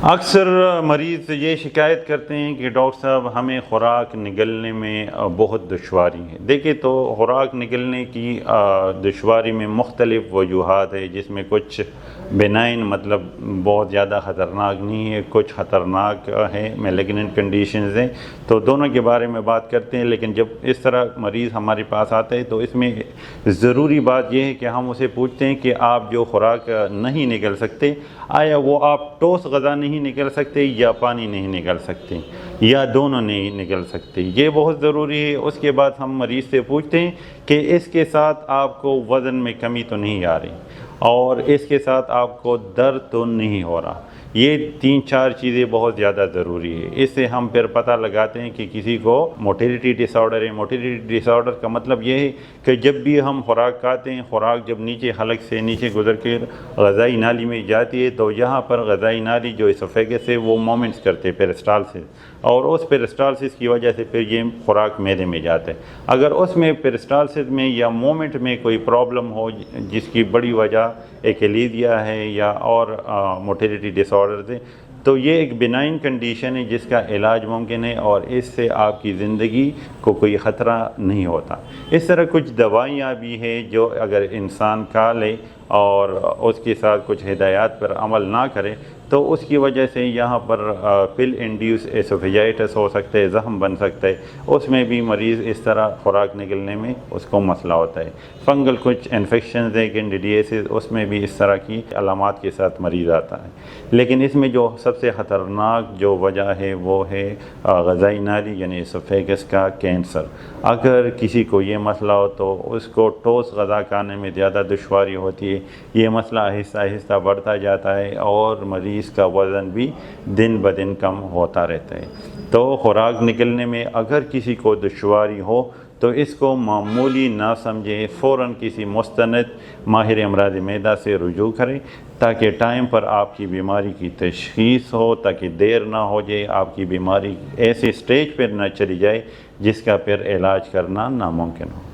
اکثر مریض یہ شکایت کرتے ہیں کہ ڈاکٹر صاحب ہمیں خوراک نگلنے میں بہت دشواری ہے۔ دیکھیں تو خوراک نگلنے کی دشواری میں مختلف وجوہات ہے، جس میں کچھ بینائن مطلب بہت زیادہ خطرناک نہیں ہے، کچھ خطرناک ہے میلیگننٹ کنڈیشنز ہیں، تو دونوں کے بارے میں بات کرتے ہیں۔ لیکن جب اس طرح مریض ہمارے پاس آتا ہے تو اس میں ضروری بات یہ ہے کہ ہم اسے پوچھتے ہیں کہ آپ جو خوراک نہیں نگل سکتے، آیا وہ آپ ٹھوس غذا نہیں نگل سکتے یا پانی نہیں نگل سکتے یا دونوں نہیں نگل سکتے، یہ بہت ضروری ہے۔ اس کے بعد ہم مریض سے پوچھتے ہیں کہ اس کے ساتھ آپ کو وزن میں کمی تو نہیں آ رہی اور اس کے ساتھ آپ کو درد تو نہیں ہو رہا۔ یہ 3-4 چیزیں بہت زیادہ ضروری ہے۔ اس سے ہم پھر پتہ لگاتے ہیں کہ کسی کو موٹیلیٹی ڈس آرڈر ہے۔ موٹیلیٹی ڈس آرڈر کا مطلب یہ ہے کہ جب بھی ہم خوراک کھاتے ہیں، خوراک جب نیچے حلق سے نیچے گزر کے غذائی نالی میں جاتی ہے تو یہاں پر غذائی نالی جو اسوفیگس ہے وہ مومنٹس کرتے ہیں پیرسٹالسس، اور اس پیرسٹالسس کی وجہ سے پھر یہ خوراک معدے میں جاتا ہے۔ اگر اس میں پیرسٹالسس میں یا مومنٹ میں کوئی پرابلم ہو جس کی بڑی وجہ ایکلیزیا ہے یا اور موٹیلیٹی ڈس آرڈرز ہیں، تو یہ ایک بینائن کنڈیشن ہے جس کا علاج ممکن ہے اور اس سے آپ کی زندگی کو کوئی خطرہ نہیں ہوتا۔ اس طرح کچھ دوائیاں بھی ہیں جو اگر انسان کھا لے اور اس کے ساتھ کچھ ہدایات پر عمل نہ کرے تو اس کی وجہ سے یہاں پر پل انڈیوس ایسوفیجائٹس ہو سکتا ہے، زخم بن سکتا ہے، اس میں بھی مریض اس طرح خوراک نگلنے میں اس کو مسئلہ ہوتا ہے۔ فنگل کچھ انفیکشنز ہیں، کینڈیڈیسس، اس میں بھی اس طرح کی علامات کے ساتھ مریض آتا ہے۔ لیکن اس میں جو سب سے خطرناک جو وجہ ہے وہ ہے غذائی نالی یعنی اسوفیگس کا کینسر۔ اگر کسی کو یہ مسئلہ ہو تو اس کو ٹھوس غذا کھانے میں زیادہ دشواری ہوتی ہے، یہ مسئلہ آہستہ آہستہ بڑھتا جاتا ہے اور مریض کا وزن بھی دن بدن کم ہوتا رہتا ہے۔ تو خوراک نگلنے میں اگر کسی کو دشواری ہو تو اس کو معمولی نہ سمجھے، فوراً کسی مستند ماہر امراض معدہ سے رجوع کریں تاکہ ٹائم پر آپ کی بیماری کی تشخیص ہو، تاکہ دیر نہ ہو جائے، آپ کی بیماری ایسے سٹیج پر نہ چلی جائے جس کا پھر علاج کرنا ناممکن ہو۔